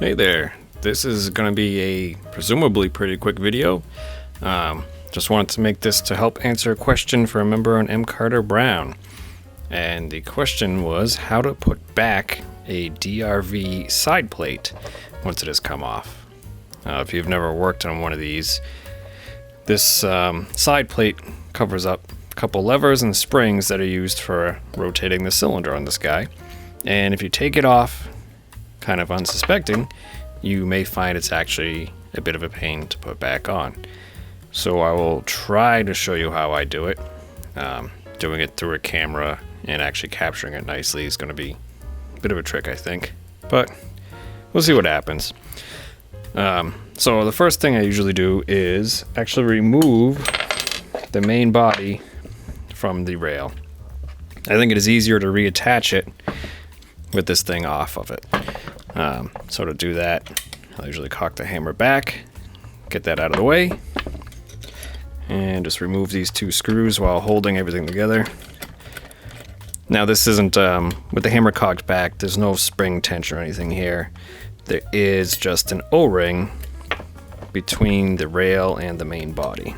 Hey there, this is going to be a presumably pretty quick video. Just wanted to make this to help answer a question for a member on M. Carter Brown. And the question was how to put back a DRV side plate once it has come off. If you've never worked on one of these, this side plate covers up a couple levers and springs that are used for rotating the cylinder on this guy. And if you take it off kind of unsuspecting, you may find it's actually a bit of a pain to put back on. So I will try to show you how I do it. Doing it through a camera and actually capturing it nicely is going to be a bit of a trick, I think. But we'll see what happens. So the first thing I usually do is actually remove the main body from the rail. I think it is easier to reattach it with this thing off of it. So to do that, I'll usually cock the hammer back, get that out of the way, and just remove these two screws while holding everything together. Now this isn't, with the hammer cocked back, there's no spring tension or anything here. There is just an O-ring between the rail and the main body,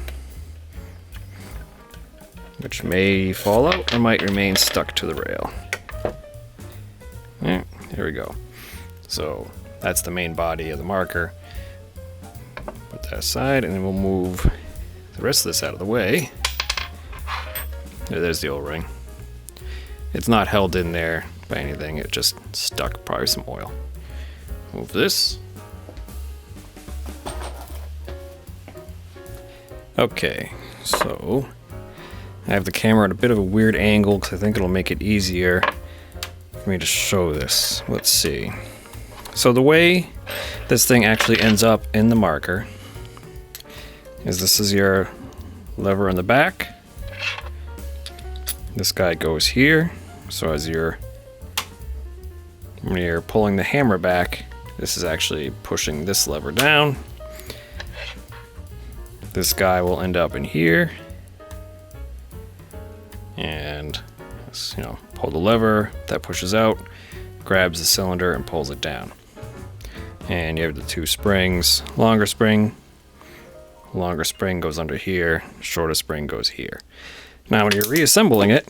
which may fall out or might remain stuck to the rail. Yeah, there we go. So that's the main body of the marker. Put that aside, and then we'll move the rest of this out of the way. There's the O-ring. It's not held in there by anything, it just stuck, probably some oil. Move this. Okay, so I have the camera at a bit of a weird angle because I think it'll make it easier for me to show this. Let's see. So the way this thing actually ends up in the marker is this is your lever in the back. This guy goes here. So when you're pulling the hammer back, this is actually pushing this lever down. This guy will end up in here. And pull the lever, that pushes out, grabs the cylinder and pulls it down. And you have the two springs. Longer spring goes under here, shorter spring goes here. Now when you're reassembling it,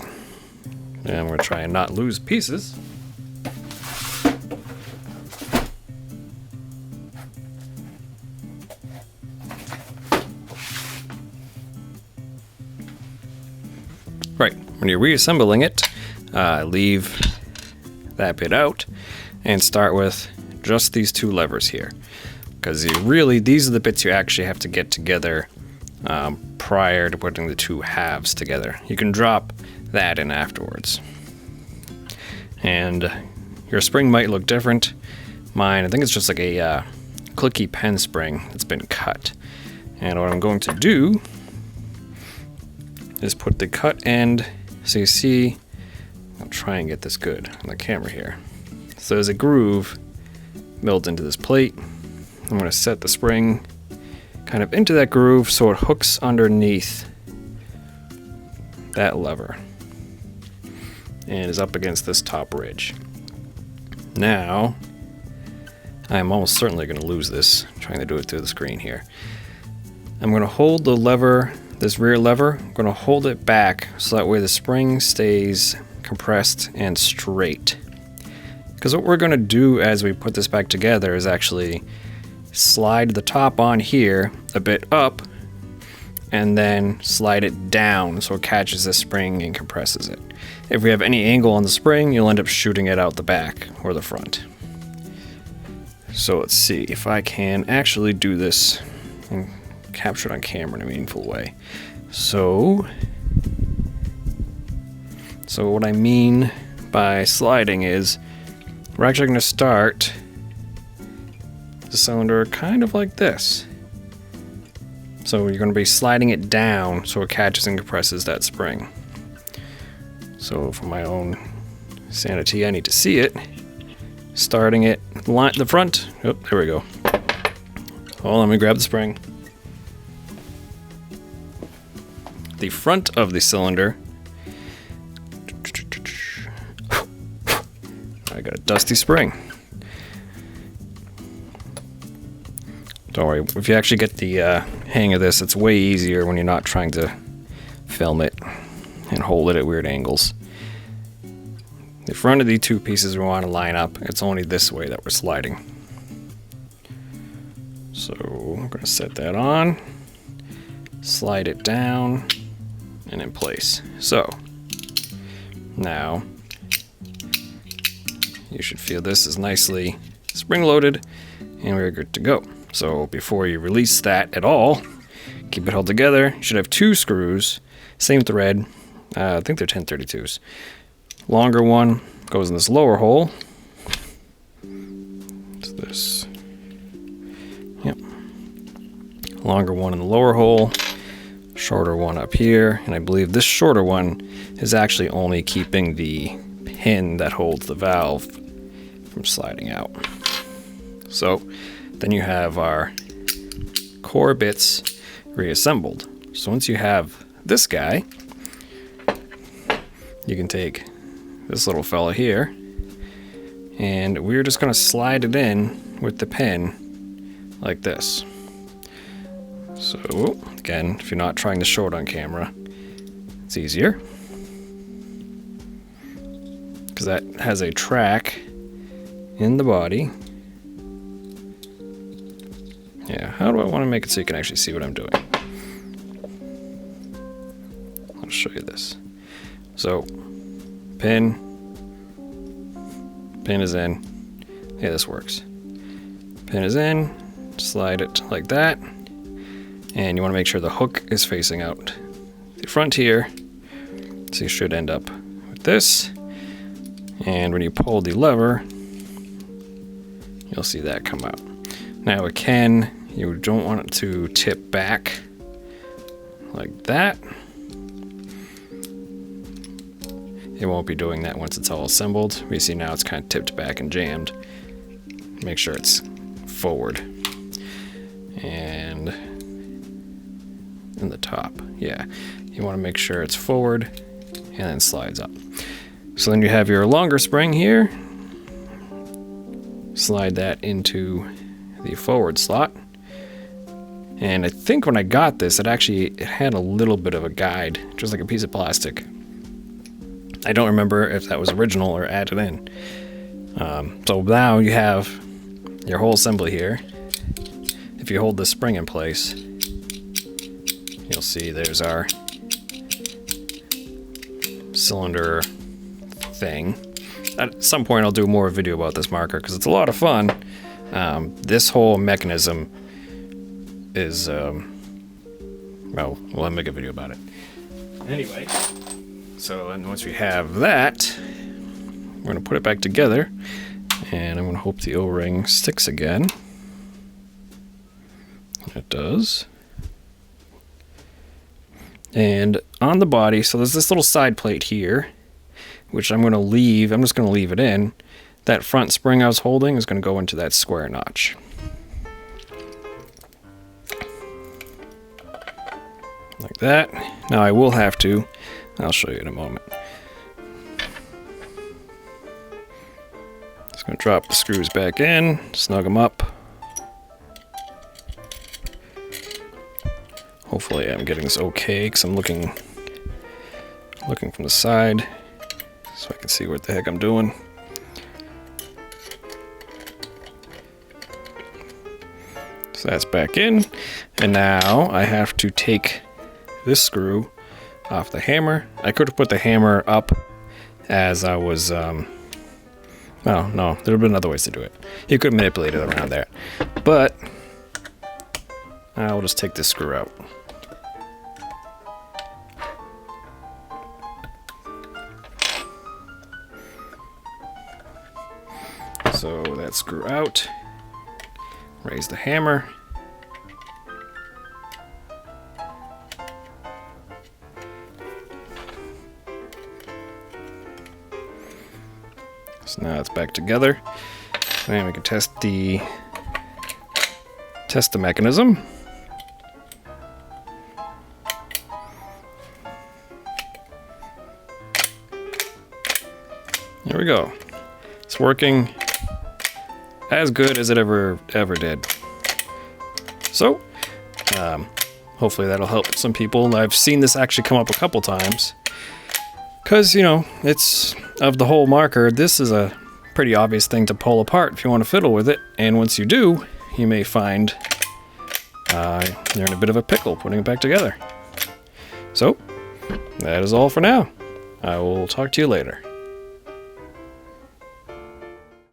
and I'm going to try and not lose pieces. Right, when you're reassembling it, leave that bit out and start with just these two levers here, because these are the bits you actually have to get together prior to putting the two halves together. You can drop that in afterwards. And your spring might look different. Mine, I think it's just like a clicky pen spring that's been cut. And what I'm going to do is put the cut end, so you see, I'll try and get this good on the camera here. So there's a groove milled into this plate. I'm going to set the spring kind of into that groove so it hooks underneath that lever and is up against this top ridge. Now, I'm almost certainly going to lose this, trying to do it through the screen here. I'm going to hold the lever, this rear lever, I'm going to hold it back so that way the spring stays compressed and straight. Because what we're going to do as we put this back together is actually slide the top on here a bit up and then slide it down so it catches the spring and compresses it. If we have any angle on the spring, you'll end up shooting it out the back or the front. So let's see if I can actually do this and capture it on camera in a meaningful way. So what I mean by sliding is we're actually going to start the cylinder kind of like this. So you're going to be sliding it down so it catches and compresses that spring. So for my own sanity, I need to see it. Starting it, the front. Oh, there we go. Oh, let me grab the spring. The front of the cylinder. I got a dusty spring. Don't worry, if you actually get the hang of this, it's way easier when you're not trying to film it and hold it at weird angles. The front of the two pieces we want to line up, it's only this way that we're sliding. So I'm going to set that on, slide it down, and in place. So now you should feel this is nicely spring-loaded and we're good to go. So before you release that at all, keep it held together. You should have 2 screws, same thread. I think they're 1032s. Longer one goes in this lower hole. It's this. Yep. Longer one in the lower hole, shorter one up here, and I believe this shorter one is actually only keeping the pin that holds the valve from sliding out. So then you have our core bits reassembled. So once you have this guy, you can take this little fella here, and we're just going to slide it in with the pin like this. So again, if you're not trying to show it on camera, it's easier because that has a track in the body. Yeah, how do I want to make it so you can actually see what I'm doing? I'll show you this. So pin is in. Yeah, this works. Pin is in, slide it like that, and you want to make sure the hook is facing out the front here, so you should end up with this, and when you pull the lever, you'll see that come out. Now you don't want it to tip back like that. It won't be doing that once it's all assembled. You see now it's kind of tipped back and jammed. Make sure it's forward. And in the top, yeah. You want to make sure it's forward and then slides up. So then you have your longer spring here. Slide that into the forward slot. And I think when I got this, it had a little bit of a guide, just like a piece of plastic. I don't remember if that was original or added in. So now you have your whole assembly here. If you hold this spring in place, you'll see there's our cylinder thing. At some point I'll do more video about this marker because it's a lot of fun. This whole mechanism is, well, we'll make a video about it. Anyway, so and once we have that, we're going to put it back together, and I'm going to hope the O-ring sticks again. It does. And on the body, so there's this little side plate here, which I'm going to leave. I'm just going to leave it in. That front spring I was holding is going to go into that square notch. Like that. Now I will have to, I'll show you in a moment. Just going to drop the screws back in, snug them up. Hopefully I'm getting this okay, because I'm looking from the side so I can see what the heck I'm doing. So that's back in, and now I have to take this screw off the hammer. I could have put the hammer up as I was, oh no, there would have been other ways to do it. You could manipulate it around there, but I'll just take this screw out. So that screw out, raise the hammer. So now it's back together. And we can test the mechanism. There we go. It's working as good as it ever did. So, hopefully that'll help some people. I've seen this actually come up a couple times. Because, you know, it's, of the whole marker, this is a pretty obvious thing to pull apart if you want to fiddle with it. And once you do, you may find you're in a bit of a pickle putting it back together. So, that is all for now. I will talk to you later.